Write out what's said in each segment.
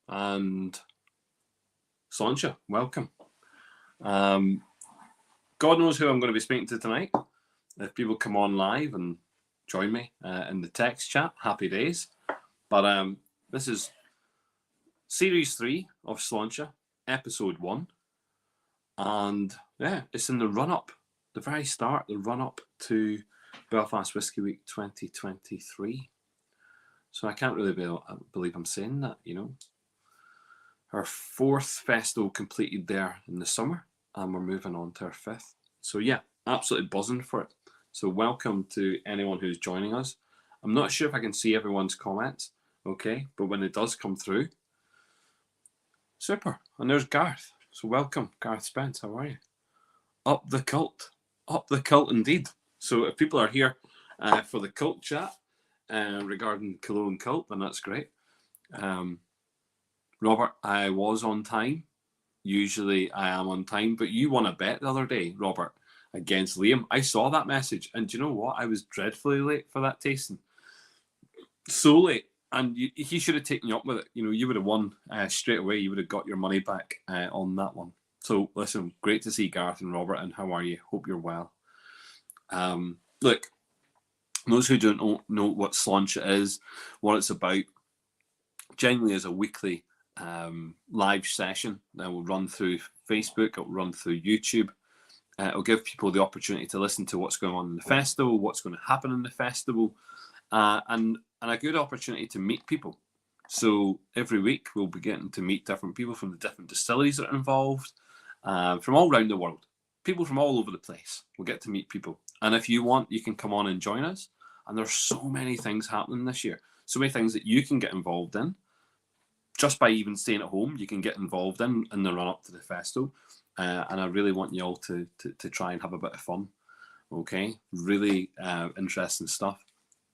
and Sláinte, welcome. God knows who I'm going to be speaking to tonight. If people come on live and join me in the text chat, happy days. But this is Series 3 of Sláinte, Episode 1. And yeah, it's in the run-up, the very start, the run-up to Belfast Whisky Week 2023. So I can't really believe I'm saying that, you know. Our 4th festival completed there in the summer, and we're moving on to our 5th. So yeah, absolutely buzzing for it. So welcome to anyone who's joining us. I'm not sure if I can see everyone's comments, okay, but when it does come through, super. And there's Garth. So welcome, Garth Spence. How are you? Up the cult indeed. So if people are here for the cult chat regarding Killowen Kult, then that's great. Robert, I was on time. Usually I am on time, but you won a bet the other day, Robert, against Liam. I saw that message, and do you know what? I was dreadfully late for that tasting. So late. And he should have taken you up with it. You know, you would have won straight away. You would have got your money back on that one. So, listen, great to see Gareth and Robert, and how are you? Hope you're well. Look, those who don't know what Sláinte is, what it's about, generally is a weekly live session that will run through Facebook, it will run through YouTube. It'll give people the opportunity to listen to what's going on in the festival, what's going to happen in the festival, and a good opportunity to meet people. So every week we'll be getting to meet different people from the different distilleries that are involved, from all around the world. People from all over the place. We'll get to meet people. And if you want, you can come on and join us. And there's so many things happening this year. So many things that you can get involved in. Just by even staying at home, you can get involved in the run-up to the festival. And I really want you all to try and have a bit of fun. Okay? Really interesting stuff.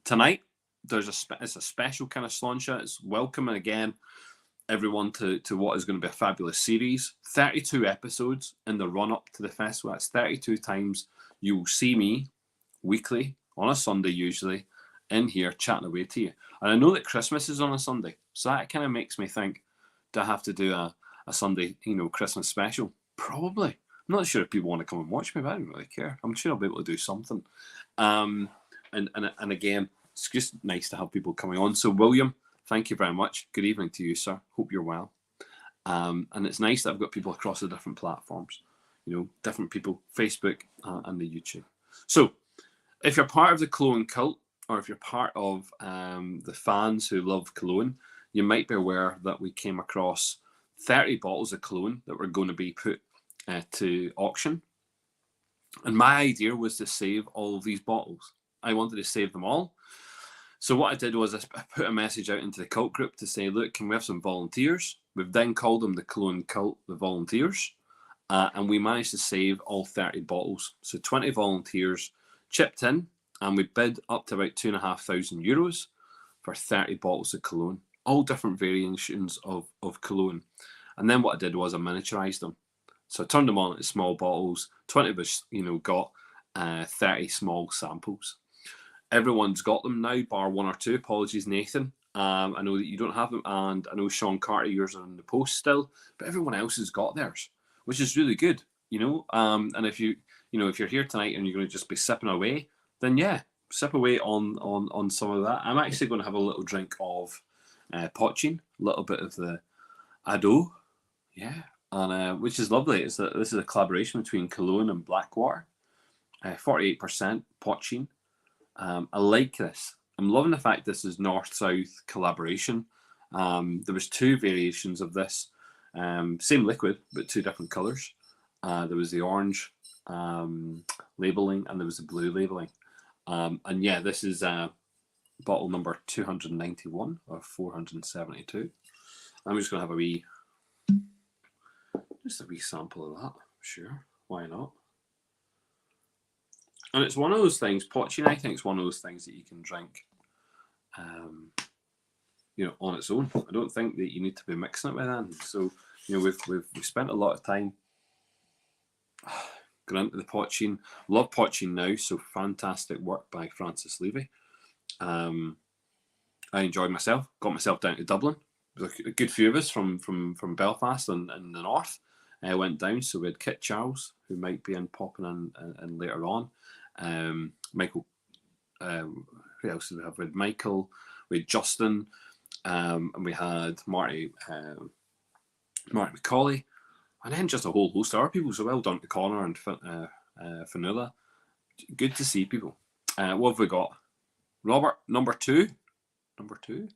Tonight, it's a special kind of Sláinte. It's welcoming again everyone to what is going to be a fabulous series. 32 episodes in the run-up to the festival. That's 32 times you will see me weekly, on a Sunday usually, in here chatting away to you. And I know that Christmas is on a Sunday, so that kind of makes me think, do I have to do a Sunday, Christmas special? Probably. I'm not sure if people want to come and watch me, but I don't really care. I'm sure I'll be able to do something. And again, it's just nice to have people coming on. So William, thank you very much. Good evening to you, sir. Hope you're well. And it's nice that I've got people across the different platforms, different people, Facebook and the YouTube. So if you're part of the Killowen Kult, or if you're part of the fans who love Killowen, you might be aware that we came across 30 bottles of Killowen that were going to be put to auction. And my idea was to save all of these bottles. I wanted to save them all. So what I did was I put a message out into the cult group to say, look, can we have some volunteers? We've then called them the Killowen Kult, the volunteers. And we managed to save all 30 bottles. So 20 volunteers chipped in, and we bid up to about €2,500 for 30 bottles of Killowen. All different variations of Killowen. And then what I did was I miniaturized them. So I turned them on into small bottles. 20 of us, got 30 small samples. Everyone's got them now, bar one or two. Apologies, Nathan. I know that you don't have them, and I know Sean Carter, yours are in the post still, but everyone else has got theirs, which is really good, And if if you're here tonight and you're going to just be sipping away, then yeah, sip away on some of that. I'm actually going to have a little drink of poaching, a little bit of the Ado, yeah, and which is lovely. This is a collaboration between Killowen and Blackwater, 48% poaching. I like this. I'm loving the fact this is north-south collaboration. There was 2 variations of this, same liquid but 2 different colours. There was the orange labelling and there was the blue labelling. And yeah, this is bottle number 291 or 472. I'm just going to have a wee sample of that. Sure, why not? And it's one of those things, poaching, I think, is one of those things that you can drink, on its own. I don't think that you need to be mixing it with anything. So, we've spent a lot of time going into the poaching. Love poaching now, so fantastic work by Francis Levy. I enjoyed myself. Got myself down to Dublin. It a good few of us from Belfast and the north went down. So we had Kit Charles, who might be popping in later on. Michael, who else did we have? We had Michael, we had Justin, and we had Marty McCauley, and then just a whole host of other people. So well done to Connor and Fanula. Good to see people. What have we got? Robert, number two. Number two?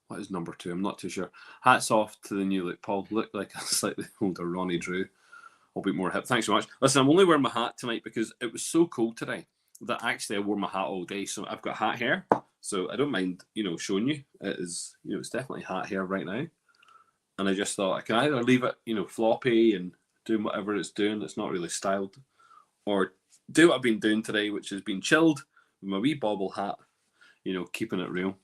What is number two? I'm not too sure. Hats off to the new look, Paul. Look like a slightly older Ronnie Drew. I'll be more hip. Thanks so much. Listen, I'm only wearing my hat tonight because it was so cold today that actually I wore my hat all day. So I've got hat hair. So I don't mind, showing you. It is, it's definitely hat hair right now. And I just thought I can either leave it, floppy and doing whatever it's doing. It's not really styled. Or do what I've been doing today, which has been chilled with my wee bobble hat, keeping it real.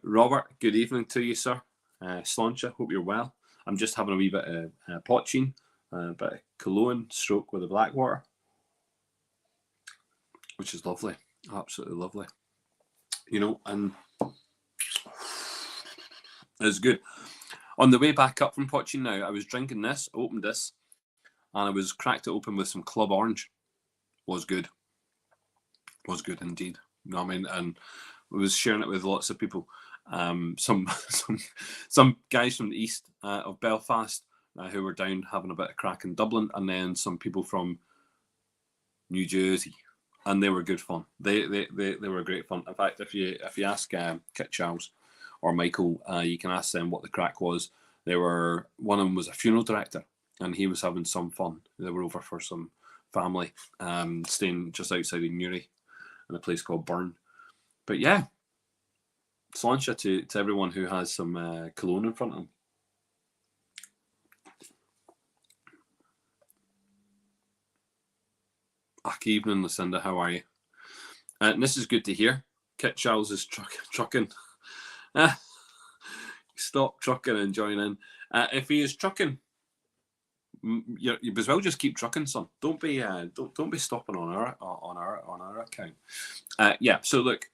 Robert, good evening to you, sir. Sláinte, hope you're well. I'm just having a wee bit of potching, a bit of Killlowen stroke with the Blackwater, which is lovely, absolutely lovely. And it's good. On the way back up from potching now, I was drinking this, opened this, and I was cracked it open with some Club Orange. Was good indeed. I mean, and I was sharing it with lots of people. Some guys from the east of Belfast who were down having a bit of crack in Dublin, and then some people from New Jersey, and they were good fun. They were great fun. In fact, if you ask Kit Charles or Michael, you can ask them what the crack was. One of them was a funeral director, and he was having some fun. They were over for some family, staying just outside of Newry in a place called Burn. But yeah, Sláinte to everyone who has some Killlowen in front of them. Good evening, Lucinda. How are you? And this is good to hear. Kit Charles is trucking. Stop trucking and join in. If he is trucking, you as well just keep trucking, son. Don't be stopping on our account. Yeah. So look,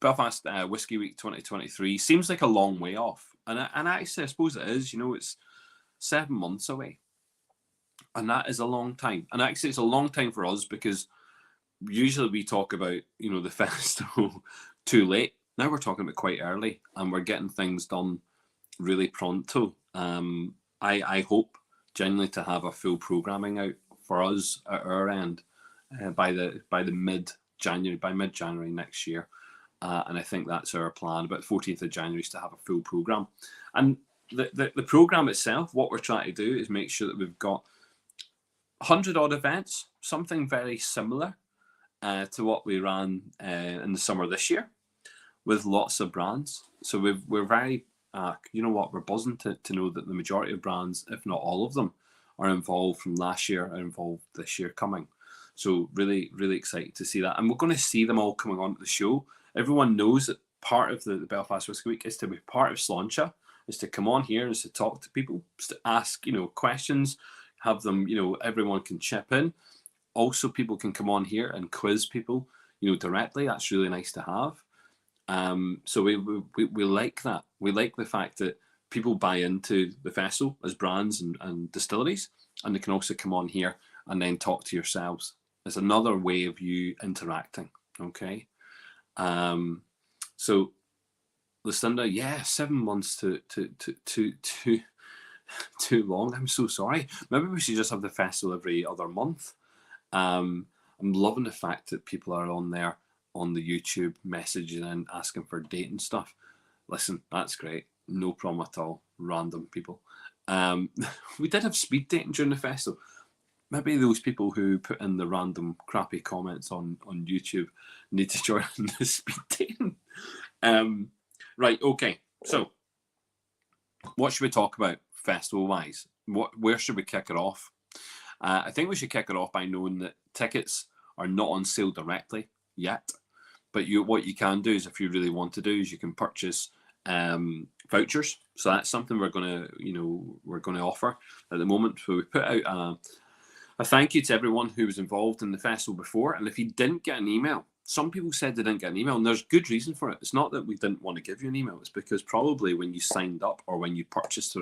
Belfast Whiskey Week 2023 seems like a long way off, and actually I suppose it is. It's 7 months away, and that is a long time. And actually, it's a long time for us because usually we talk about the festival too late. Now we're talking about quite early, and we're getting things done really pronto. I hope genuinely to have a full programming out for us at our end by mid-January next year. And I think that's our plan. About 14th of January is to have a full program. And the program itself, what we're trying to do is make sure that we've got 100 odd events, something very similar to what we ran in the summer this year, with lots of brands. So we're very, we're buzzing to know that the majority of brands, if not all of them, are involved from last year, are involved this year coming. So really, really excited to see that. And we're going to see them all coming on to the show. Everyone knows that part of the Belfast Whiskey Week is to be part of Sláinte, is to come on here, is to talk to people, is to ask, questions, have them, everyone can chip in. Also, people can come on here and quiz people, directly. That's really nice to have. So we like that. We like the fact that people buy into the festival as brands and distilleries, and they can also come on here and then talk to yourselves. It's another way of you interacting. Okay. So Lucinda, yeah, 7 months too long. I'm so sorry. Maybe we should just have the festival every other month. I'm loving the fact that people are on there on the YouTube messaging and asking for date and stuff. Listen, that's great. No problem at all. Random people. We did have speed dating during the festival. Maybe those people who put in the random crappy comments on YouTube need to join the speed dating. Right, okay. So, what should we talk about festival-wise? Where should we kick it off? I think we should kick it off by knowing that tickets are not on sale directly yet. But what you can do is, if you really want to do, is you can purchase vouchers. So that's something we're going to offer at the moment. So we put out a thank you to everyone who was involved in the festival before. And if you didn't get an email, some people said they didn't get an email, and there's good reason for it. It's not that we didn't want to give you an email. It's because probably when you signed up or when you purchased,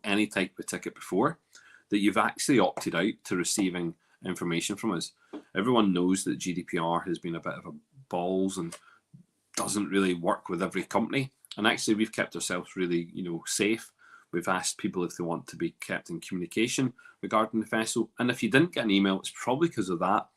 any type of ticket before, that you've actually opted out to receiving information from us. Everyone knows that GDPR has been a bit of a balls and doesn't really work with every company. And actually, we've kept ourselves really, safe. We've asked people if they want to be kept in communication regarding the festival. And if you didn't get an email, it's probably because of that.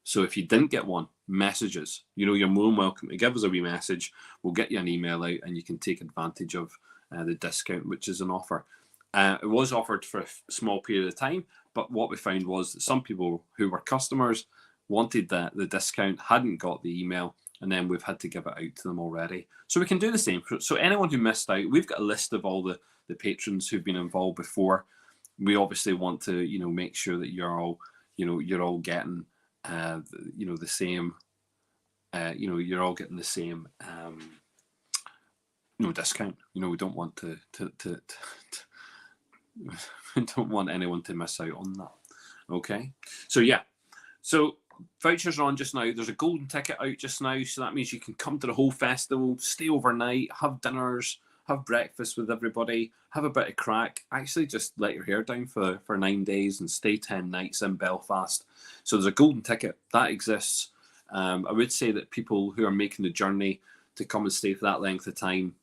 So if you didn't get one, messages. You're more than welcome to give us a wee message. We'll get you an email out and you can take advantage of the discount, which is an offer. It was offered for a small period of time, but what we found was that some people who were customers wanted the discount, hadn't got the email, and then we've had to give it out to them already. So we can do the same. So anyone who missed out, we've got a list of all the patrons who've been involved before. We obviously want to, make sure that you're all getting, the same, you're all getting the same, discount. We don't want to we don't want anyone to miss out on that. Okay. So yeah. So vouchers are on just now. There's a golden ticket out just now. So that means you can come to the whole festival, stay overnight, have dinners, have breakfast with everybody, have a bit of crack, actually just let your hair down for 9 days and stay 10 nights in Belfast. So there's a golden ticket that exists. I would say that people who are making the journey to come and stay for that length of time,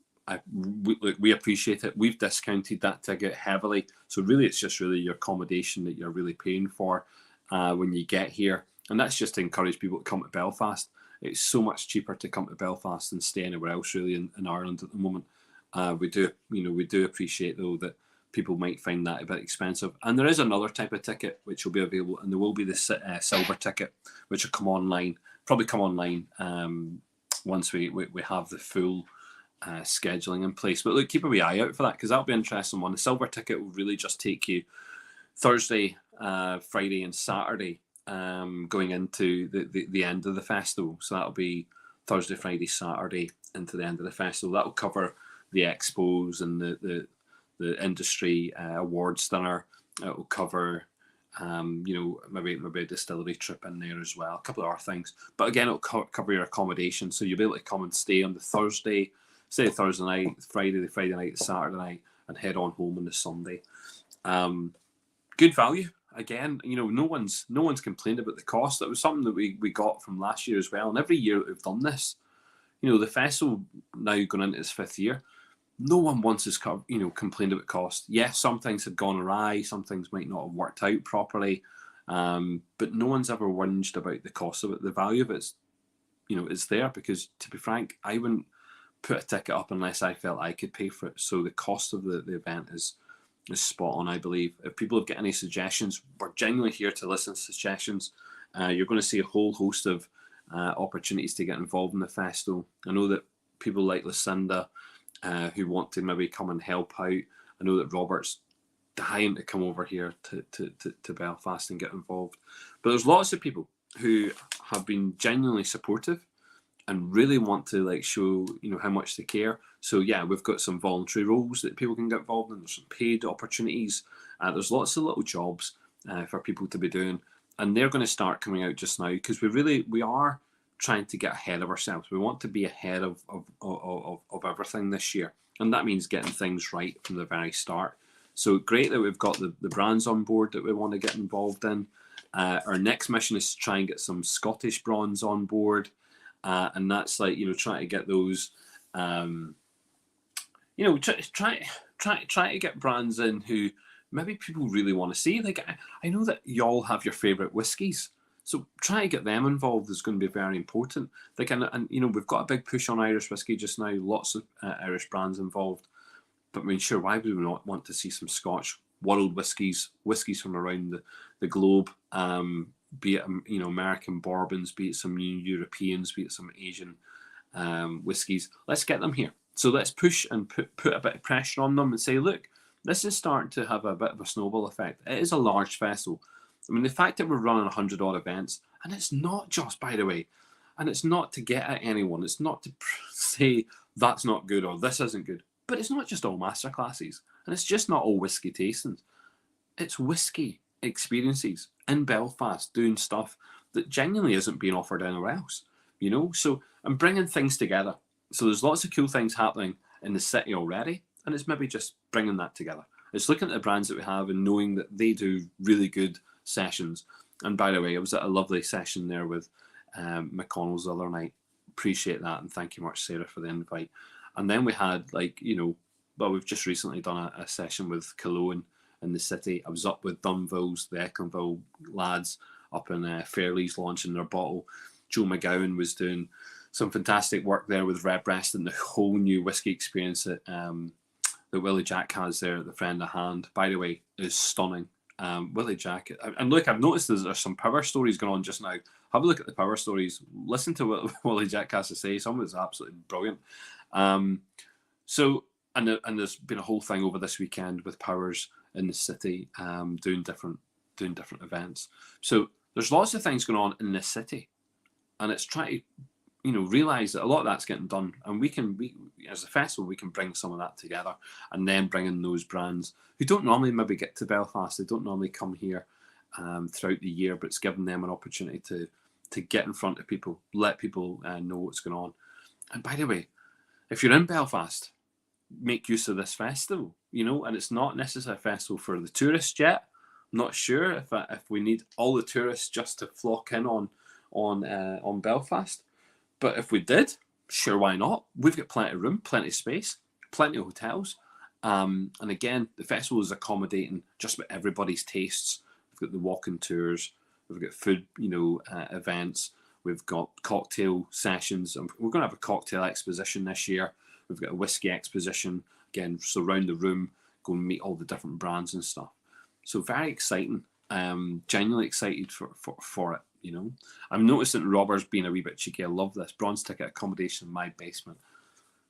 we appreciate it. We've discounted that ticket heavily. So really, it's just really your accommodation that you're really paying for when you get here. And that's just to encourage people to come to Belfast. It's so much cheaper to come to Belfast than stay anywhere else really in Ireland at the moment. We do appreciate though that people might find that a bit expensive. And there is another type of ticket which will be available, and there will be the silver ticket, which will probably come online once we have the full scheduling in place. But look, keep a wee eye out for that, because that'll be an interesting one. The silver ticket will really just take you Thursday, Friday and Saturday going into the end of the festival. So that'll be Thursday, Friday, Saturday into the end of the festival. That'll cover the expos and the industry awards dinner. It will cover maybe a distillery trip in there as well, a couple of other things. But again, it'll cover your accommodation, so you'll be able to come and stay on the Thursday, stay Thursday night, the Friday night, the Saturday night, and head on home on the Sunday. Good value. Again, no one's complained about the cost. That was something that we got from last year as well. And every year that we've done this, the festival now going into its 5th year, no one once has complained about cost. Yes, some things have gone awry, some things might not have worked out properly, but no one's ever whinged about the cost of it. The value of it's there, because to be frank, I wouldn't put a ticket up unless I felt I could pay for it. So the cost of the event is spot on, I believe. If people have got any suggestions, we're genuinely here to listen to suggestions. You're going to see a whole host of opportunities to get involved in the festival. I know that people like Lucinda who want to maybe come and help out. I know that Robert's dying to come over here to Belfast and get involved. But there's lots of people who have been genuinely supportive and really want to show how much they care. So yeah, we've got some voluntary roles that people can get involved in. There's some paid opportunities. There's lots of little jobs for people to be doing, and they're going to start coming out just now, because we are trying to get ahead of ourselves. We want to be ahead of everything this year, and that means getting things right from the very start. So great that we've got the brands on board that we want to get involved in. Our next mission is to try and get some Scottish bronze on board. And that's trying to get those, try to get brands in who maybe people really want to see. I know that y'all have your favourite whiskies, so trying to get them involved is going to be very important. And we've got a big push on Irish whiskey just now. Lots of Irish brands involved. But sure, why would we not want to see some Scotch world whiskies from around the globe? Be it American bourbons, be it some new Europeans, be it some Asian whiskies. Let's get them here. So let's push and put a bit of pressure on them and say, look, this is starting to have a bit of a snowball effect. It is a large festival. The fact that we're running 100 odd events, and it's not just, by the way, and it's not to get at anyone. It's not to say that's not good or this isn't good. But it's not just all masterclasses, and it's just not all whiskey tastings. It's whiskey experiences in Belfast doing stuff that genuinely isn't being offered anywhere else. you know. So I'm bringing things together. So there's lots of cool things happening in the city already, and it's maybe just bringing that together. It's looking at the brands that we have and knowing that they do really good sessions. And by the way, I was at a lovely session there with McConnell's the other night. Appreciate that, and thank you much, Sarah, for the invite. And then we had, like, you know, well, we've just recently done a session with Killlowen in the city. I was up with Dunville's, the Ecklandville lads up in Fairley's launching their bottle. Joe McGowan was doing some fantastic work there with Redbreast and the whole new whiskey experience that Willie Jack has there at the Friend of Hand. By the way, is stunning. Willie Jack, and look, I've noticed there's some power stories going on just now. Have a look at the power stories. Listen to what Willie Jack has to say. Some of it's absolutely brilliant. So, and there's been a whole thing over this weekend with powers in the city, doing different events. So there's lots of things going on in the city, and it's trying to, you know, realize that a lot of that's getting done, and we as a festival, we can bring some of that together, and then bring in those brands who don't normally maybe get to Belfast. They don't normally come here throughout the year, but it's given them an opportunity to get in front of people, let people know what's going on. And by the way, if you're in Belfast, make use of this festival, you know, and it's not necessarily a festival for the tourists yet. I'm not sure if we need all the tourists just to flock in on Belfast. But if we did, sure, why not? We've got plenty of room, plenty of space, plenty of hotels. And again, the festival is accommodating just about everybody's tastes. We've got the walking tours, we've got food, you know, events. We've got cocktail sessions. We're going to have a cocktail exposition this year. We've got a whiskey exposition, again, so around the room, go and meet all the different brands and stuff. So very exciting. Genuinely excited for it. You know, I'm noticing Robert's being a wee bit cheeky. I love this. Bronze ticket accommodation in my basement.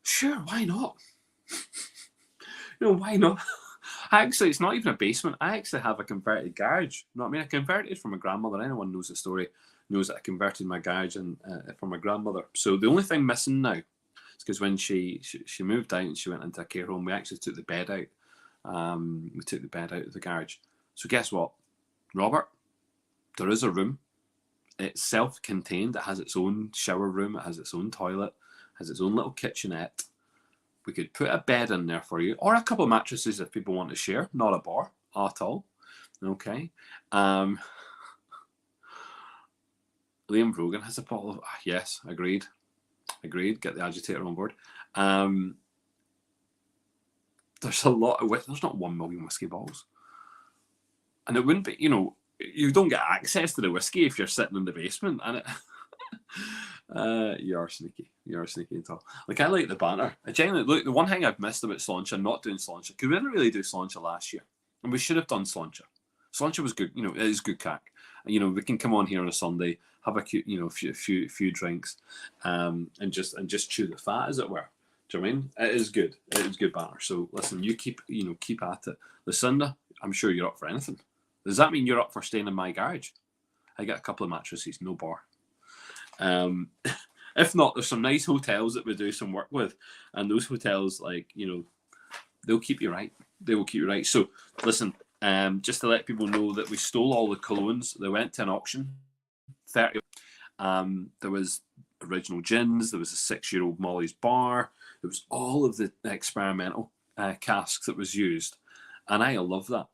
Sure, why not? You know, why not? Actually, it's not even a basement. I actually have a converted garage. You know what I mean? I converted from my grandmother. Anyone knows the story knows that I converted my garage from my grandmother. So the only thing missing now is because when she moved out and she went into a care home, we actually took the bed out. We took the bed out of the garage. So guess what, Robert? There is a room. It's self-contained. It has its own shower room. It has its own toilet. Has its own little kitchenette. We could put a bed in there for you, or a couple of mattresses if people want to share. Not a bar at all. Okay. Liam Brogan has a bottle of... yes, agreed. Get the agitator on board. There's a lot of... There's not 1 million whiskey bottles. And it wouldn't be, you know, you don't get access to the whiskey if you're sitting in the basement. And it... you are sneaky. You are sneaky at all. Like, I like the banter. I genuinely... Look, the one thing I've missed about Sláinte, not doing Sláinte, because we didn't really do Sláinte last year. And we should have done Sláinte. Sláinte was good. You know, it is good crack. You know, we can come on here on a Sunday, have a cute, you know, few drinks, and just chew the fat, as it were. Do you know what I mean? It is good. It is good banter. So listen, you keep at it. Lucinda, I'm sure you're up for anything. Does that mean you're up for staying in my garage? I got a couple of mattresses, no bar. If not, there's some nice hotels that we do some work with, and those hotels, like, you know, they'll keep you right. They will keep you right. So listen, just to let people know that we stole all the Killowens. They went to an auction. 30. There was original gins. There was a 6-year-old Molly's Bar. There was all of the experimental casks that was used, and I love that.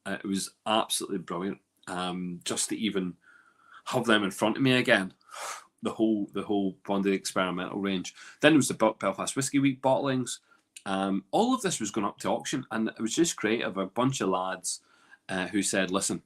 It was absolutely brilliant. Just to even have them in front of me again. The whole Bondi experimental range. Then there was the Belfast Whiskey Week bottlings. All of this was going up to auction, and it was just great of a bunch of lads who said, listen,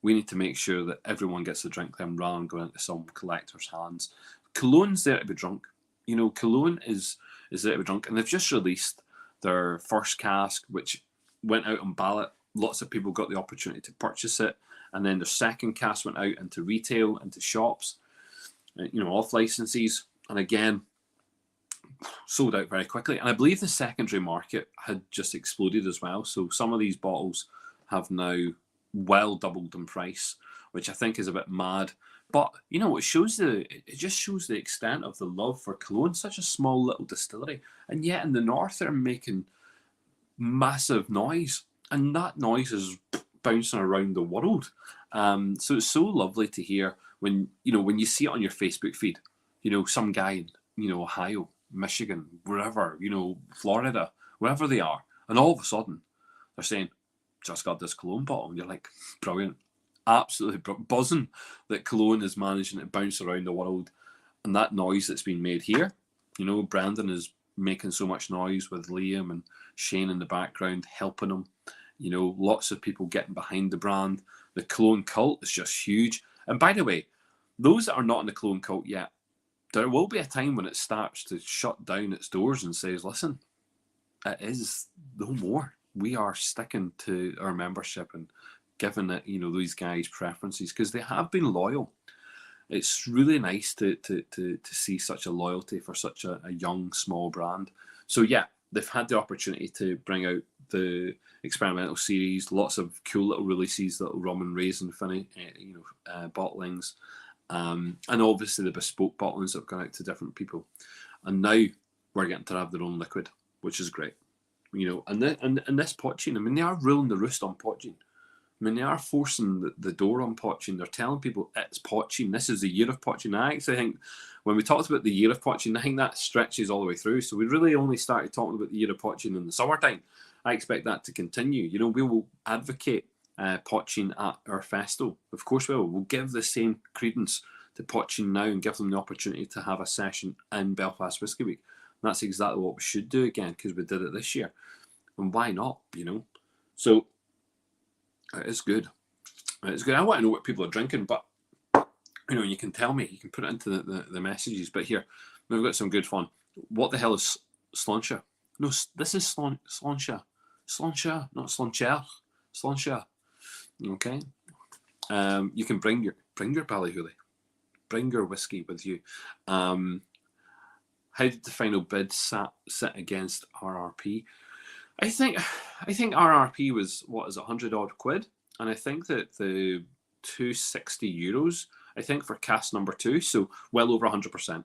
we need to make sure that everyone gets to drink them rather than going into some collector's hands. Killowens there to be drunk. You know, Killlowen is there to be drunk, and they've just released their first cask, which went out on ballot. Lots of people got the opportunity to purchase it, and then their second cask went out into retail, into shops, you know, off licenses, and again, sold out very quickly. And I believe the secondary market had just exploded as well. So some of these bottles have now well doubled in price, which I think is a bit mad. But you know, it just shows the extent of the love for Killlowen. Such a small little distillery, and yet in the north they're making massive noise, and that noise is bouncing around the world. So it's so lovely to hear when you see it on your Facebook feed, some guy in Ohio, Michigan, wherever, Florida, wherever they are, and all of a sudden they're saying, just got this Killowen bottle, and you're like, brilliant, absolutely buzzing that Killowen is managing to bounce around the world, and that noise that's been made here. Brandon is making so much noise with Liam and Shane in the background helping him. Lots of people getting behind the brand. The Killowen Kult is just huge. And by the way, those that are not in the Killowen Kult yet, there will be a time when it starts to shut down its doors and says, listen, it is no more. We are sticking to our membership and giving it, these guys preferences, because they have been loyal. It's really nice to see such a loyalty for such a young, small brand. So yeah, they've had the opportunity to bring out the experimental series, lots of cool little releases, little rum and raisin bottlings, and obviously the bespoke bottlings that have gone out to different people. And now we're getting to have their own liquid, which is great. And this poaching, they are ruling the roost on poaching. They are forcing the door on poaching. They're telling people it's poaching. This is the year of poaching. I actually think when we talked about the year of poaching, I think that stretches all the way through. So we really only started talking about the year of poaching in the summertime. I expect that to continue. We will advocate poaching at our festival. Of course we will. We'll give the same credence to poaching now and give them the opportunity to have a session in Belfast Whisky Week. And that's exactly what we should do again, because we did it this year. And why not, So it's good. It's good. I want to know what people are drinking, but you can tell me. You can put it into the messages. But here, we've got some good fun. What the hell is Sláinte? No, this is Sláinte. Sláinte, not Sláinte. Sláinte. Okay. You can bring your ballyhooly. Bring your whiskey with you. How did the final bid sit against RRP? I think RRP was, what is it, 100 odd quid, and I think that the €260, I think, for cast number 2, so well over 100%,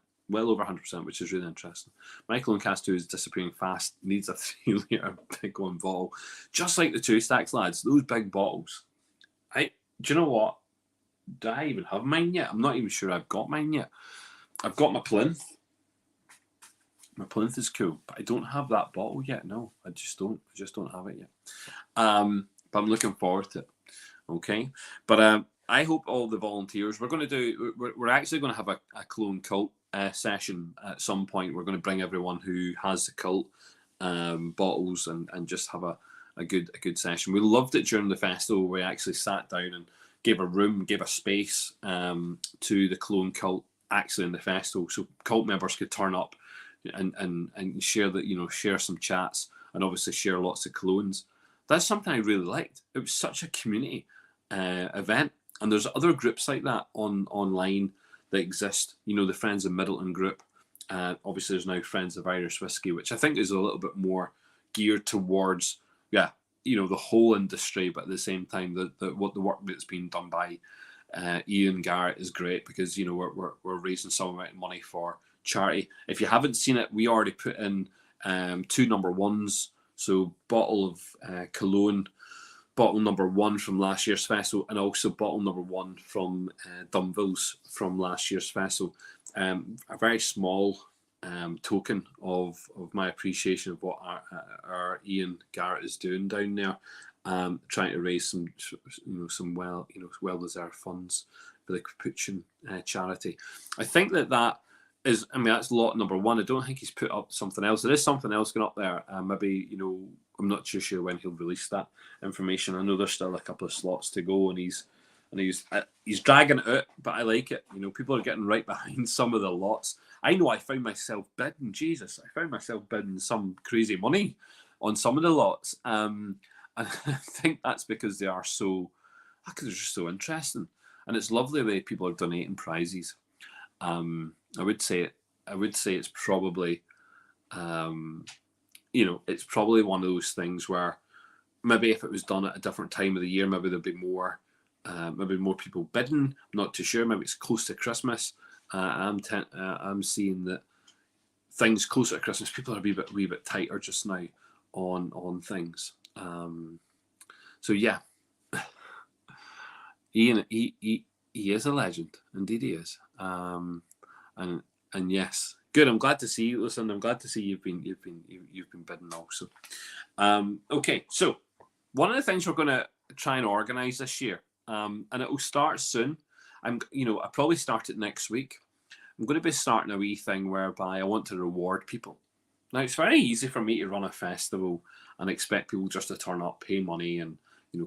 which is really interesting. Michael and cast 2 is disappearing fast, needs a 3-litre big one bottle, just like the 2 stacks, lads. Those big bottles. Do you know what? Do I even have mine yet? I'm not even sure I've got mine yet. I've got my plinth. My plinth is cool, but I don't have that bottle yet. No, I just don't have it yet. But I'm looking forward to it. Okay, but I hope all the volunteers. We're actually going to have a Killowen Kult session at some point. We're going to bring everyone who has the cult bottles and just have a good session. We loved it during the festival. We actually sat down and gave a space to the Killowen Kult actually in the festival, so cult members could turn up and share share some chats and obviously share lots of Killowens. That's something I really liked. It was such a community event, and there's other groups like that online that exist. The Friends of Middleton group. Obviously, there's now Friends of Irish Whiskey, which I think is a little bit more geared towards the whole industry, but at the same time, the work that's being done by Ian Garrett is great, because we're raising some amount of money for charity. If you haven't seen it, we already put in 2 number 1s. So bottle of Killlowen, bottle number 1 from last year's festival, and also bottle number 1 from Dunville's from last year's festival. A very small token of my appreciation of what our Ian Garrett is doing down there, trying to raise some well-deserved funds for the Capuchin charity. I think that is, that's lot number 1. I don't think he's put up something else. There is something else going up there. Maybe, I'm not too sure when he'll release that information. I know there's still a couple of slots to go, and he's dragging it out, but I like it. People are getting right behind some of the lots. I know I found myself bidding, some crazy money on some of the lots. And I think that's because they're just so interesting. And it's lovely the way people are donating prizes. I would say it's probably, it's probably one of those things where maybe if it was done at a different time of the year, maybe there'd be more people bidding. I'm not too sure. Maybe it's close to Christmas. I'm seeing that things closer to Christmas, people are a wee bit tighter just now on things. So yeah, Ian he is a legend. Indeed, he is. And yes, good. I'm glad to see you. Listen, I'm glad to see you've been bidding also. Okay, so one of the things we're going to try and organise this year, and it will start soon. I'll probably start it next week. I'm going to be starting a wee thing whereby I want to reward people. Now, it's very easy for me to run a festival and expect people just to turn up, pay money, and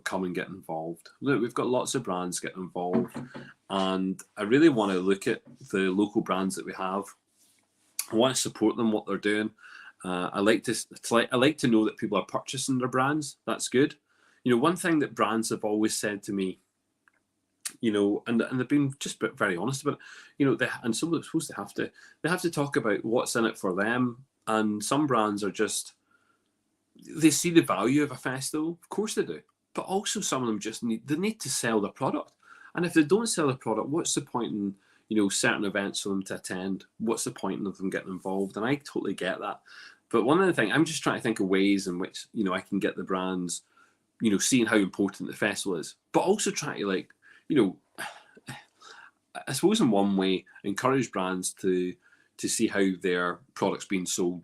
come and get involved. Look, we've got lots of brands getting involved, and I really want to look at the local brands that we have. I want to support them, what they're doing. I like to know that people are purchasing their brands. That's good. One thing that brands have always said to me, and they've been just very honest about it, and some of them they have to talk about what's in it for them. And some brands are just, they see the value of a festival, of course they do, but also some of them just need to sell the product. And if they don't sell the product, what's the point in certain events for them to attend? What's the point of them getting involved? And I totally get that. But one of the things, I'm just trying to think of ways in which I can get the brands, seeing how important the festival is, but also try to I suppose in one way encourage brands to see how their product's being sold,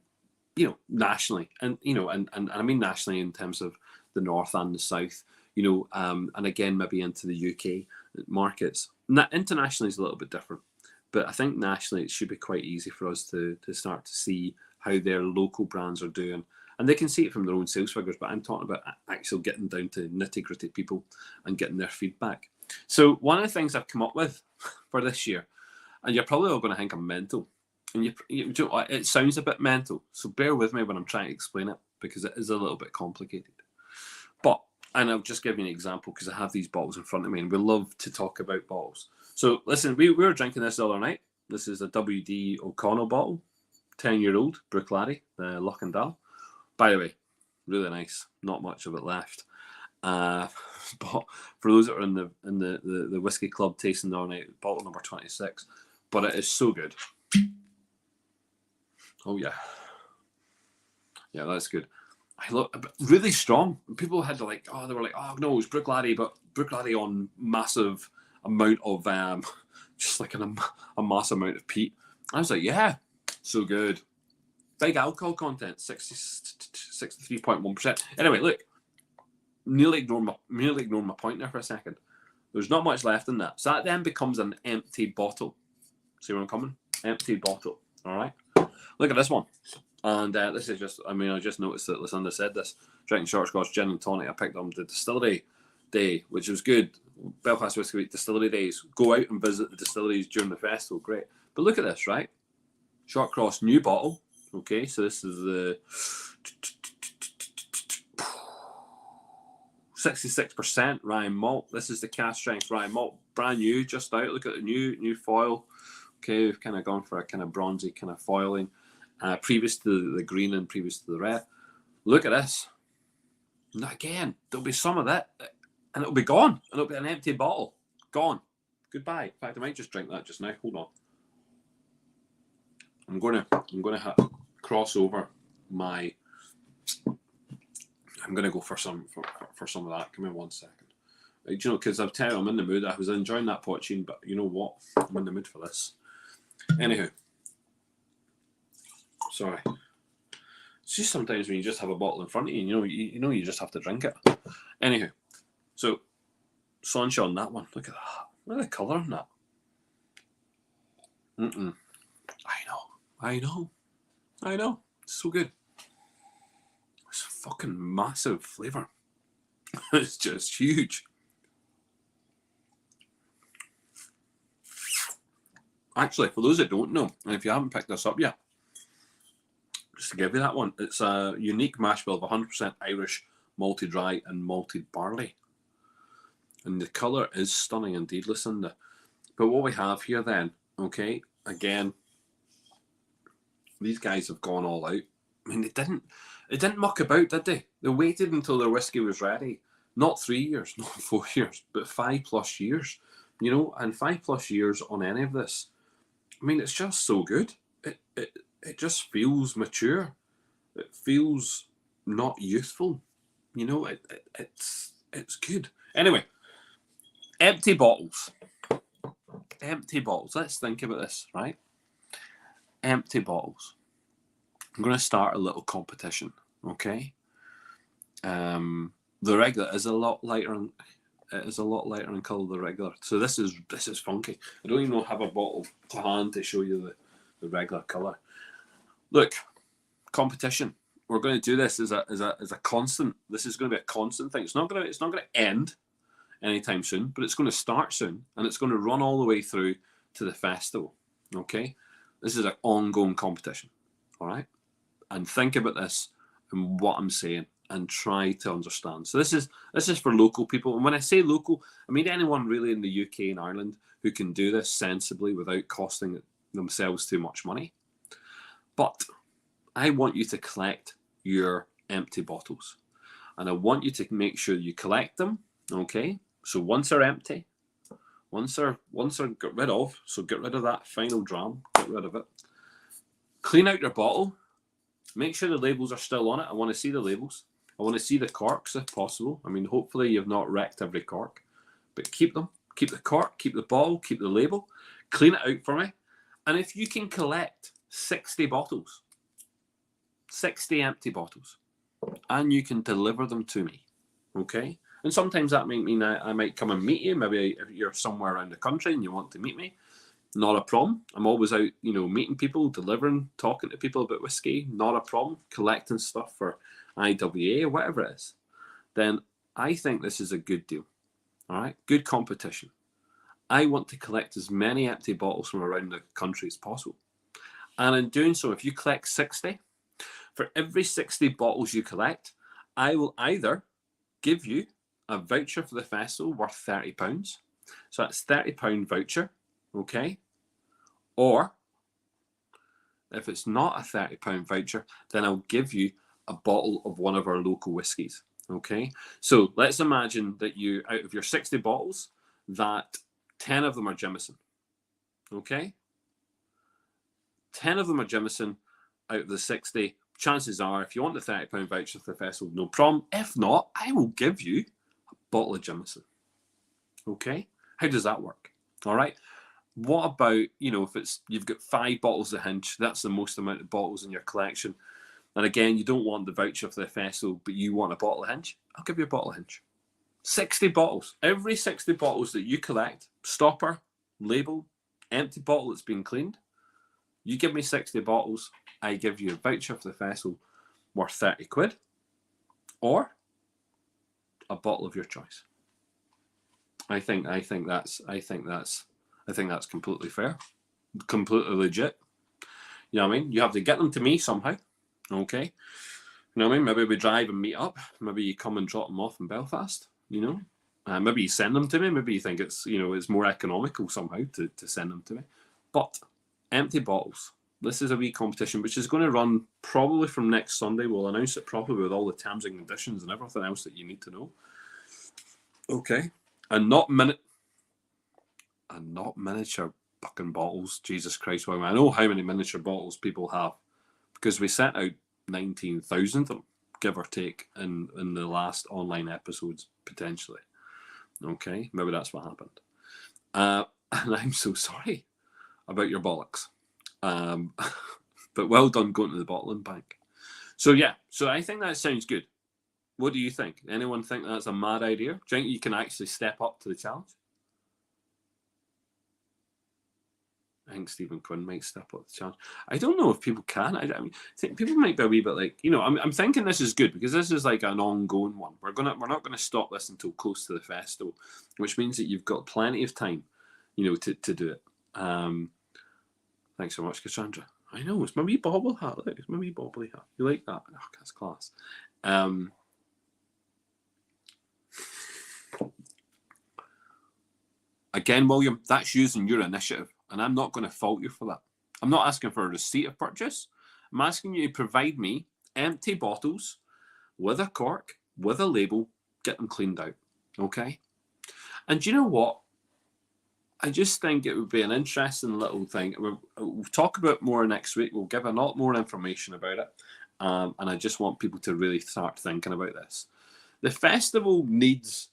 nationally, and and I mean nationally in terms of the north and the south, and again maybe into the UK markets. Internationally is a little bit different, but I think nationally it should be quite easy for us to start to see how their local brands are doing, and they can see it from their own sales figures. But I'm talking about actually getting down to nitty-gritty people and getting their feedback. So one of the things I've come up with for this year, and you're probably all going to think I'm mental, and it sounds a bit mental, so bear with me when I'm trying to explain it, because it is a little bit complicated. And I'll just give you an example, because I have these bottles in front of me, and we love to talk about bottles. So listen, we were drinking this the other night. This is a W.D. O'Connell bottle, 10-year-old Bruichladdich, the Loch and Dal. By the way, really nice. Not much of it left. But for those that are in the whiskey club tasting the other night, bottle number 26. But it is so good. Oh yeah, that's good. I look really strong. People had to they were like, oh no, it's Bruichladdich, but Bruichladdich on massive amount of just like a massive amount of peat. I was like, yeah, so good. Big alcohol content, 63.1%. Anyway, look, nearly ignored my point there for a second. There's not much left in that, so that then becomes an empty bottle. See where I'm coming? Empty bottle. All right. Look at this one. And this is just, I just noticed that Lucinda said this. Drinking short Scotch gin and tonic. I picked up the distillery day, which was good. Belfast Whisky Week distillery days. Go out and visit the distilleries during the festival. Great. But look at this, right? Short Cross, new bottle. Okay, so this is the 66% rye malt. This is the cast strength rye malt. Brand new, just out. Look at the new foil. Okay, we've kind of gone for a kind of bronzy kind of foiling. Previous to the green and previous to the red. Look at this. And again, there'll be some of that, and it'll be gone, and it'll be an empty bottle. Gone. Goodbye. In fact, I might just drink that just now. Hold on. I'm gonna cross over my. I'm gonna go for some of that. Give me 1 second. Because I'll tell you, I'm in the mood. I was enjoying that poaching, but you know what? I'm in the mood for this. Anywho. Sorry. It's just sometimes when you just have a bottle in front of you, you just have to drink it. Anywho, so Sláinte on that one. Look at that. Look at the colour on that. I know. It's so good. It's fucking massive flavour. It's just huge. Actually, for those that don't know, and if you haven't picked this up yet, just to give you that one, it's a unique mash bill of 100% Irish malted rye and malted barley. And the colour is stunning indeed, Lucinda. But what we have here then, okay, again, these guys have gone all out. I mean, they didn't muck about, did they? They waited until their whiskey was ready. Not 3 years, not 4 years, but 5+ years. And 5+ years on any of this. I mean, it's just so good. It just feels mature. It feels not youthful. It's good. Anyway, empty bottles. Empty bottles. Let's think about this, right? Empty bottles. I'm going to start a little competition, okay? The regular is a lot lighter in colour than the regular. So this is funky. I don't even have a bottle to hand to show you the regular colour. Look, competition. We're going to do this as a constant. This is going to be a constant thing. It's not going to end anytime soon, but it's going to start soon, and it's going to run all the way through to the festival. Okay, this is an ongoing competition. All right, and think about this and what I'm saying, and try to understand. So this is for local people, and when I say local, I mean anyone really in the UK and Ireland who can do this sensibly without costing themselves too much money. But I want you to collect your empty bottles, and I want you to make sure you collect them. Okay, so once they're empty, once they're got rid of, so get rid of that final dram, get rid of it. Clean out your bottle. Make sure the labels are still on it. I want to see the labels. I want to see the corks if possible. I mean, hopefully you've not wrecked every cork, but keep them. Keep the cork, keep the bottle, keep the label. Clean it out for me. And if you can collect 60 bottles, 60 empty bottles, and you can deliver them to me, okay? And sometimes that might mean I might come and meet you. Maybe if you're somewhere around the country and you want to meet me, not a problem. I'm always out, meeting people, delivering, talking to people about whiskey, not a problem. Collecting stuff for IWA or whatever it is. Then I think this is a good deal, all right? Good competition. I want to collect as many empty bottles from around the country as possible. And in doing so, if you collect 60, for every 60 bottles you collect, I will either give you a voucher for the festival worth £30. So that's £30 voucher, okay? Or if it's not a £30 voucher, then I'll give you a bottle of one of our local whiskies, okay? So let's imagine that out of your 60 bottles, that 10 of them are Jameson, okay? 10 of them are Jameson out of the 60. Chances are, if you want the £30 voucher for the festival, no problem. If not, I will give you a bottle of Jameson. Okay? How does that work? All right. What about, if you've got 5 bottles of Hinch, that's the most amount of bottles in your collection. And again, you don't want the voucher for the festival, but you want a bottle of Hinch, I'll give you a bottle of Hinch. 60 bottles. Every 60 bottles that you collect, stopper, label, empty bottle that's been cleaned, you give me 60 bottles, I give you a voucher for the festival worth 30 quid, or a bottle of your choice. I think that's completely fair, completely legit. You know what I mean? You have to get them to me somehow, okay? You know what I mean? Maybe we drive and meet up. Maybe you come and drop them off in Belfast. Maybe you send them to me. Maybe you think it's it's more economical somehow to send them to me. But empty bottles. This is a wee competition which is going to run probably from next Sunday. We'll announce it properly with all the terms and conditions and everything else that you need to know. Okay, and not miniature fucking bottles. Jesus Christ! Well, I know how many miniature bottles people have because we sent out 19,000 of them, give or take, in the last online episodes potentially. Okay, maybe that's what happened. And I'm so sorry about your bollocks. But well done going to the bottling bank. So yeah, so I think that sounds good. What do you think? Anyone think that's a mad idea? Do you think you can actually step up to the challenge? I think Stephen Quinn might step up to the challenge. I don't know if people can. I mean, I think people might be a wee bit like, I'm thinking this is good because this is like an ongoing one. We're not gonna stop this until close to the festival, which means that you've got plenty of time, to do it. Thanks so much, Cassandra. I know, it's my wee bobble hat. Look, it's my wee bobbly hat. You like that? Oh, that's class. Again, William, that's using your initiative, and I'm not going to fault you for that. I'm not asking for a receipt of purchase. I'm asking you to provide me empty bottles with a cork, with a label, get them cleaned out. Okay? And do you know what? I just think it would be an interesting little thing. We'll talk about more next week. We'll give a lot more information about it. And I just want people to really start thinking about this. The festival needs,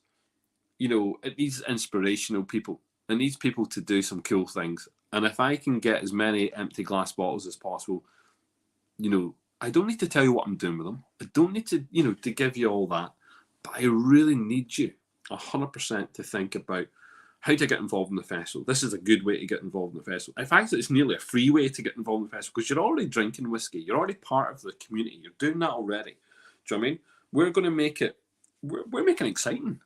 it needs inspirational people. It needs people to do some cool things. And if I can get as many empty glass bottles as possible, I don't need to tell you what I'm doing with them. I don't need to, to give you all that. But I really need you 100% to think about how to get involved in the festival. This is a good way to get involved in the festival. In fact, it's nearly a free way to get involved in the festival because you're already drinking whiskey. You're already part of the community. You're doing that already. Do you know what I mean? We're going to make it, we're making it exciting.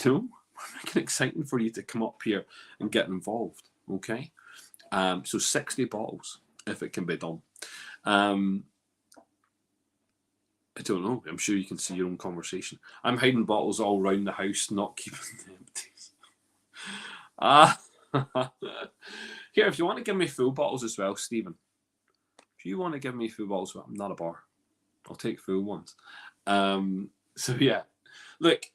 We're making it exciting for you to come up here and get involved. Okay? So 60 bottles, if it can be done. I don't know. I'm sure you can see your own conversation. I'm hiding bottles all around the house, not keeping them empty. Here, if you want to give me full bottles as well, Stephen. If you want to give me full bottles, I'm not a bar. I'll take full ones. So yeah, look,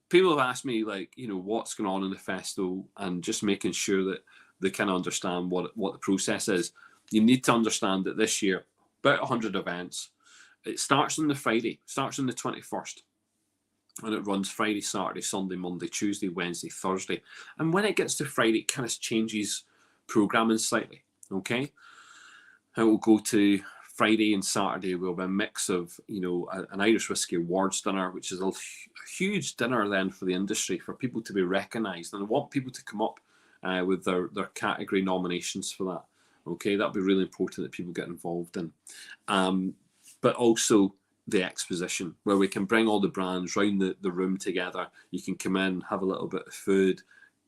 people have asked me what's going on in the festival and just making sure that they can understand what the process is. You need to understand that this year, about 100 events. It starts on the Friday, starts on the 21st. And it runs Friday, Saturday, Sunday, Monday, Tuesday, Wednesday, Thursday. And when it gets to Friday, it kind of changes programming slightly, okay? It will go to Friday and Saturday. We'll have a mix of, an Irish Whiskey Awards dinner, which is a huge dinner then for the industry, for people to be recognised. And I want people to come up with their category nominations for that, okay? That'll be really important that people get involved in. But also the exposition, where we can bring all the brands round the room together. You can come in, have a little bit of food,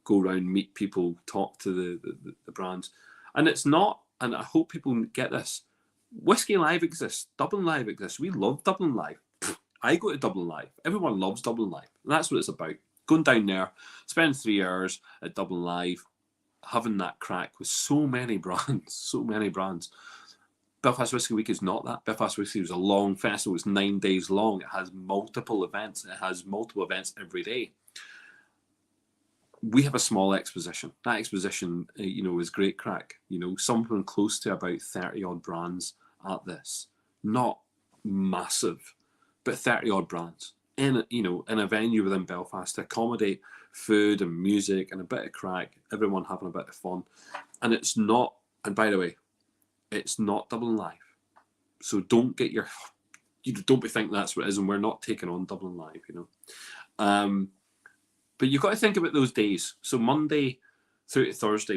go around, meet people, talk to the brands. And it's not, and I hope people get this, Whiskey Live exists, Dublin Live exists. We love Dublin Live. I go to Dublin Live. Everyone loves Dublin Live. And that's what it's about. Going down there, spend 3 hours at Dublin Live, having that crack with so many brands. Belfast Whisky Week is not that. Belfast Whisky was a long festival. It's 9 days long. It has multiple events. It has multiple events every day. We have a small exposition. That exposition, is great crack. Something close to about 30 odd brands at this. Not massive, but 30 odd brands in a venue within Belfast to accommodate food and music and a bit of crack. Everyone having a bit of fun, and it's not. And by the way, it's not Dublin Live. So don't get don't be thinking that's what it is, and we're not taking on Dublin Live, But you've got to think about those days. So Monday through to Thursday,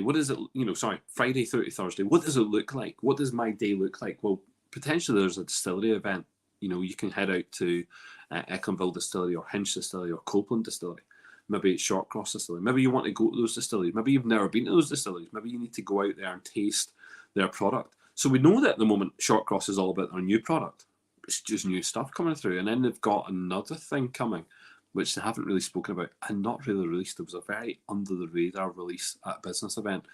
Friday through to Thursday, what does it look like? What does my day look like? Well, potentially there's a distillery event. You can head out to Ecklinville Distillery or Hinch Distillery or Copeland Distillery. Maybe it's Shortcross Distillery. Maybe you want to go to those distilleries. Maybe you've never been to those distilleries. Maybe you need to go out there and taste their product. So we know that at the moment Shortcross is all about their new product. It's just new stuff coming through. And then they've got another thing coming, which they haven't really spoken about and not really released. It was a very under the radar release at a business event,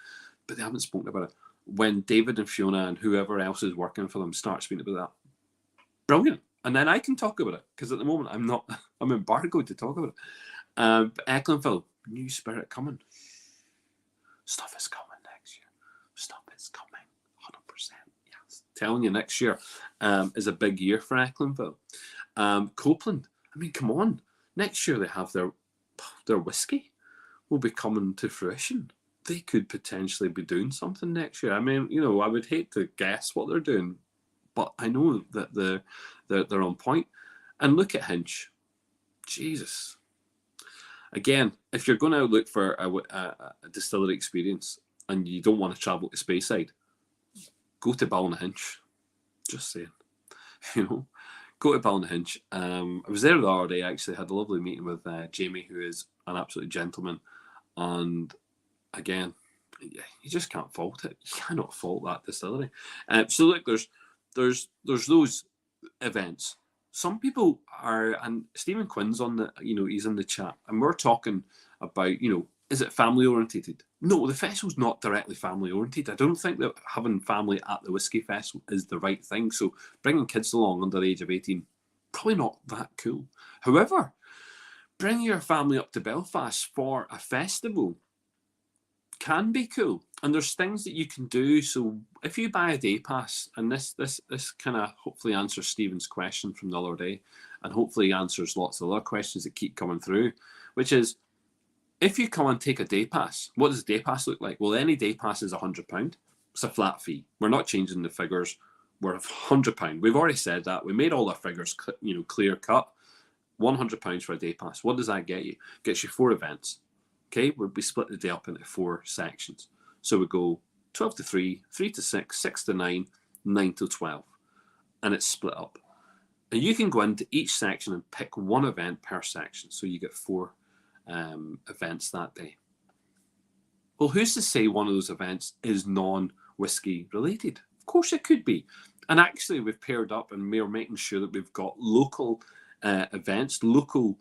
but they haven't spoken about it. When David and Fiona and whoever else is working for them start speaking about that, brilliant. And then I can talk about it, because at the moment I'm embargoed to talk about it. But Ecklinville, new spirit coming. Stuff is coming next year. Stuff is coming. 100%. Yes. Telling you, next year is a big year for Ecklinville. Copeland, come on. Next year they have their whiskey will be coming to fruition. They could potentially be doing something next year. I would hate to guess what they're doing, but I know that they're on point. And look at Hinch. Jesus. Again, if you're going to look for a distillery experience and you don't want to travel to Speyside, go to Balnahinch. Just saying. Go to Balnahinch. I was there the other day, actually. Had a lovely meeting with Jamie, who is an absolute gentleman. And again, you just can't fault it. You cannot fault that distillery. So look, there's those events. Some people are, and Stephen Quinn's on he's in the chat, and we're talking about, is it family orientated? No, the festival's not directly family orientated. I don't think that having family at the Whiskey Festival is the right thing. So bringing kids along under the age of 18, probably not that cool. However, bringing your family up to Belfast for a festival can be cool. And there's things that you can do. So if you buy a day pass, and this kind of hopefully answers Stephen's question from the other day, and hopefully answers lots of other questions that keep coming through, which is, if you come and take a day pass, what does a day pass look like? Well, any day pass is £100. It's a flat fee. We're not changing the figures. We're £100. We've already said that. We made all our figures, clear cut. £100 for a day pass. What does that get you? Gets you 4 events. Okay, we split the day up into 4 sections. So we go 12 to 3, 3 to 6, 6 to 9, 9 to 12. And it's split up. And you can go into each section and pick 1 event per section. So you get 4 events that day. Well, who's to say one of those events is non-whiskey related? Of course it could be. And actually we've paired up and we're making sure that we've got local events, local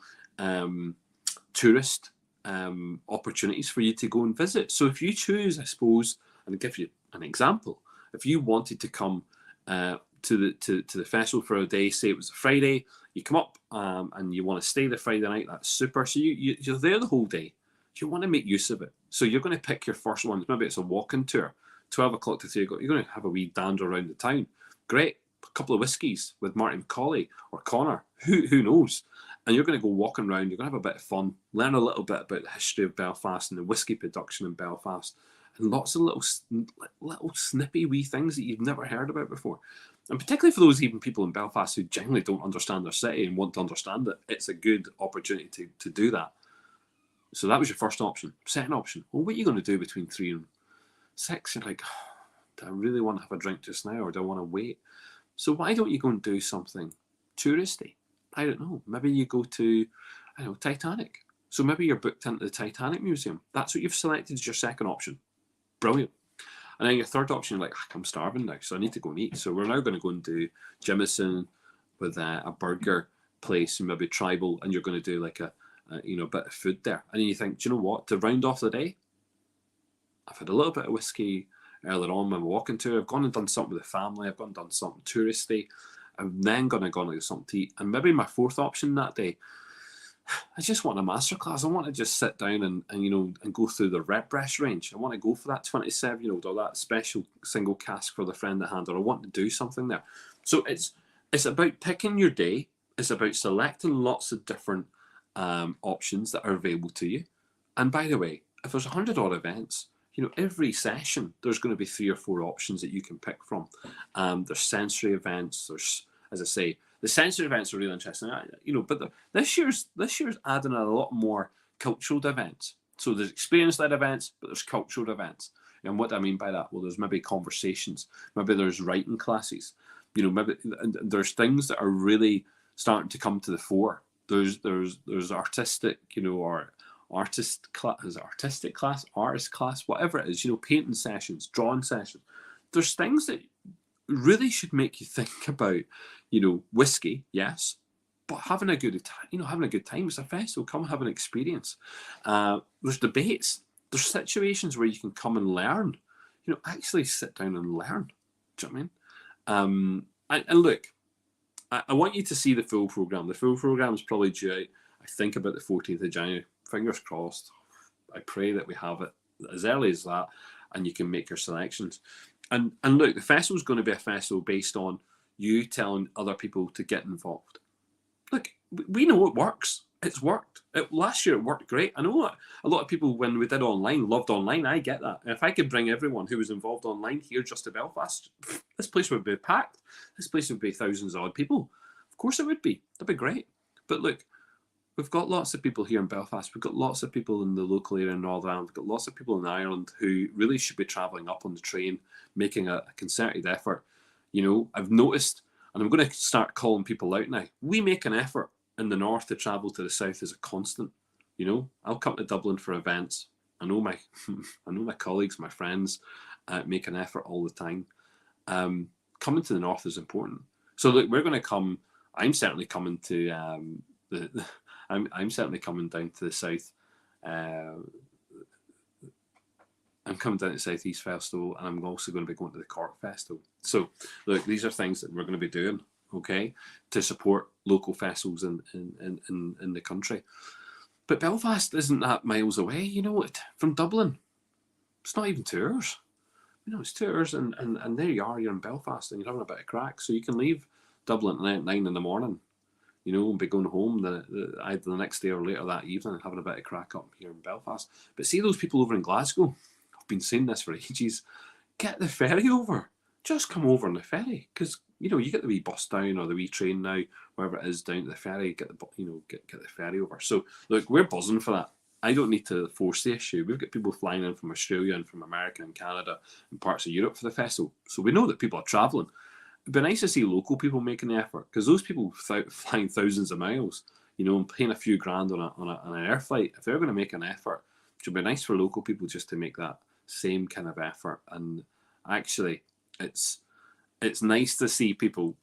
tourist opportunities for you to go and visit. So if you choose, I suppose, and I'll give you an example, if you wanted to come to the festival for a day, say it was a Friday, you come up and you want to stay the Friday night, that's super. So you're there the whole day. You want to make use of it. So you're going to pick your first one. Maybe it's a walking tour, 12 o'clock to 3 o'clock. You're going to have a wee dander around the town. Great. A couple of whiskies with Martin McCauley or Connor. Who knows? And you're going to go walking around. You're going to have a bit of fun. Learn a little bit about the history of Belfast and the whiskey production in Belfast. And lots of little snippy wee things that you've never heard about before. And particularly for those even people in Belfast who genuinely don't understand their city and want to understand it, it's a good opportunity to do that. So that was your first option. Second option, well, what are you going to do between 3 and 6? You're like, do I really want to have a drink just now or do I want to wait? So why don't you go and do something touristy? I don't know. Maybe you go to, Titanic. So maybe you're booked into the Titanic Museum. That's what you've selected as your second option. Brilliant. And then your third option, you're like, I'm starving now, so I need to go and eat. So we're now going to go and do Jameson with a burger place and maybe tribal, and you're going to do like a bit of food there. And then you think, do you know what? To round off the day, I've had a little bit of whiskey earlier on when we're walking tour. I've gone and done something with the family. I've gone and done something touristy. I'm then going to go and do something to eat. And maybe my fourth option that day, I just want a masterclass. I want to just sit down and go through the Red Breast range. I want to go for that 27-year-old or that special single cask for the friend at hand, or I want to do something there. So it's about picking your day. It's about selecting lots of different options that are available to you. And by the way, if there's 100 odd events, every session there's going to be 3 or 4 options that you can pick from. There's sensory events. There's, as I say, the sensory events are really interesting. But this year's adding a lot more cultural events. So there's experience-led events, but there's cultural events. And what do I mean by that? Well, there's maybe conversations. Maybe there's writing classes. Maybe there's things that are really starting to come to the fore. There's artistic, or artist class, whatever it is, painting sessions, drawing sessions. There's things that really should make you think about, whiskey, yes, but having a good time. It's a festival. Come and have an experience. There's debates. There's situations where you can come and learn. Actually sit down and learn. Do you know what I mean? And look, I want you to see the full program. The full program is probably due out, I think, about the 14th of January. Fingers crossed. I pray that we have it as early as that, and you can make your selections. And look, the festival is going to be a festival based on you telling other people to get involved. Look, we know it works. It's worked. Last year it worked great. I know a lot of people, when we did online, loved online. I get that. And if I could bring everyone who was involved online here just to Belfast, this place would be packed. This place would be thousands of odd people. Of course it would be. That'd be great. But look, we've got lots of people here in Belfast. We've got lots of people in the local area in Northern Ireland. We've got lots of people in Ireland who really should be travelling up on the train, making a concerted effort. I've noticed, and I'm going to start calling people out now. We make an effort in the north to travel to the south as a constant. I'll come to Dublin for events. I know my colleagues, my friends, make an effort all the time. Coming to the north is important. So look, we're going to come. I'm certainly coming to I'm certainly coming down to the south. I'm coming down to the South East Festival, and I'm also going to be going to the Cork Festival. So, look, these are things that we're going to be doing, okay, to support local festivals in the country. But Belfast isn't that miles away, from Dublin. It's not even 2 hours. It's 2 hours, and there you are, you're in Belfast, and you're having a bit of crack. So you can leave Dublin at 9 in the morning, you know, and be going home either the next day or later that evening and having a bit of crack up here in Belfast. But see those people over in Glasgow, I've been saying this for ages, get the ferry over. Just come over on the ferry, because you know you get the wee bus down or the wee train now, wherever it is, down to the ferry. Get the ferry over. So look, we're buzzing for that. I don't need to force the issue. We've got people flying in from Australia and from America and Canada and parts of Europe for the festival, so we know that people are travelling. It'd be nice to see local people making the effort, because those people flying thousands of miles, you know, and paying a few grand on an air flight, if they're going to make an effort, it would be nice for local people just to make that same kind of effort. And actually, it's nice to see people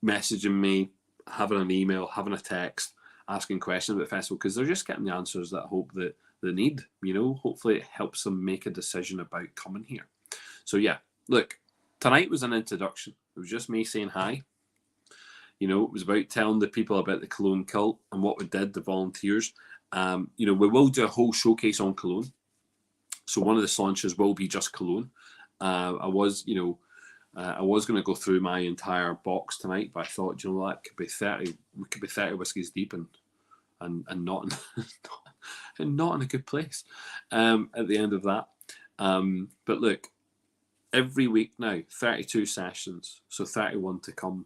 messaging me, having an email, having a text, asking questions about the festival, because they're just getting the answers that I hope that they need. You know, hopefully it helps them make a decision about coming here. So yeah, look, tonight was an introduction. It was just me saying hi. You know, it was about telling the people about the Killowen Kult and what we did, the volunteers. You know, we will do a whole showcase on Killlowen. So one of the launches will be just Killlowen. I was going to go through my entire box tonight, but I thought, you know what, we could be 30 whiskies deep and not not in a good place at the end of that. But look, every week now, 32 sessions, so 31 to come.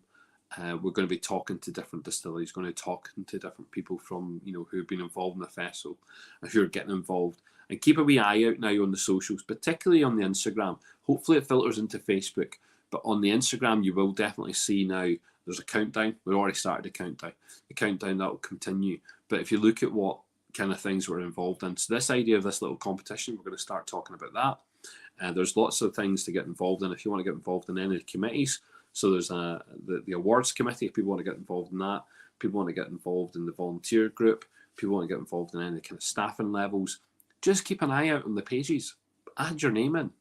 We're going to be talking to different distilleries, going to be talking to different people from, you know, who've been involved in the festival and who are getting involved. And keep a wee eye out now on the socials, particularly on the Instagram. Hopefully it filters into Facebook, but on the Instagram you will definitely see now there's a countdown. We've already started a countdown. The countdown that will continue. But if you look at what kind of things we're involved in, so this idea of this little competition, we're going to start talking about that. There's lots of things to get involved in if you want to get involved in any of the committees. So there's the awards committee, if people want to get involved in that. People want to get involved in the volunteer group. People want to get involved in any kind of staffing levels. Just keep an eye out on the pages. Add your name in.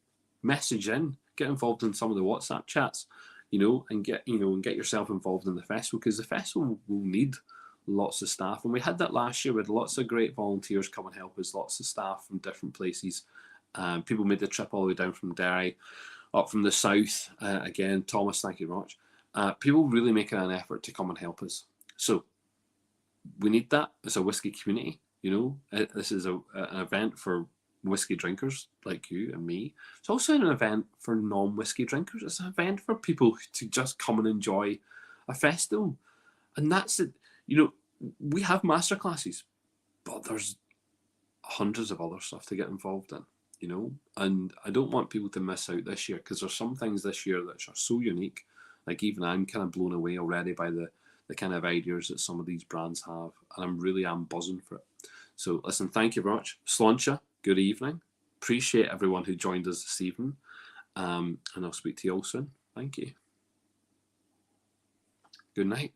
Message in. Get involved in some of the WhatsApp chats, you know, and get yourself involved in the festival, because the festival will need lots of staff. And we had that last year with lots of great volunteers come and help us, lots of staff from different places. People made the trip all the way down from Derry, up from the south. Again, Thomas, thank you very much. People really making an effort to come and help us. So we need that as a whiskey community. You know, this is an event for whiskey drinkers like you and me. It's also an event for non-whiskey drinkers. It's an event for people to just come and enjoy a festival. And that's it. You know, we have masterclasses, but there's hundreds of other stuff to get involved in, you know. And I don't want people to miss out this year, because there's some things this year that are so unique. Like even I'm kind of blown away already by the kind of ideas that some of these brands have. And I'm buzzing for it. So listen, thank you very much. Sláinte, good evening. Appreciate everyone who joined us this evening. And I'll speak to you all soon. Thank you. Good night.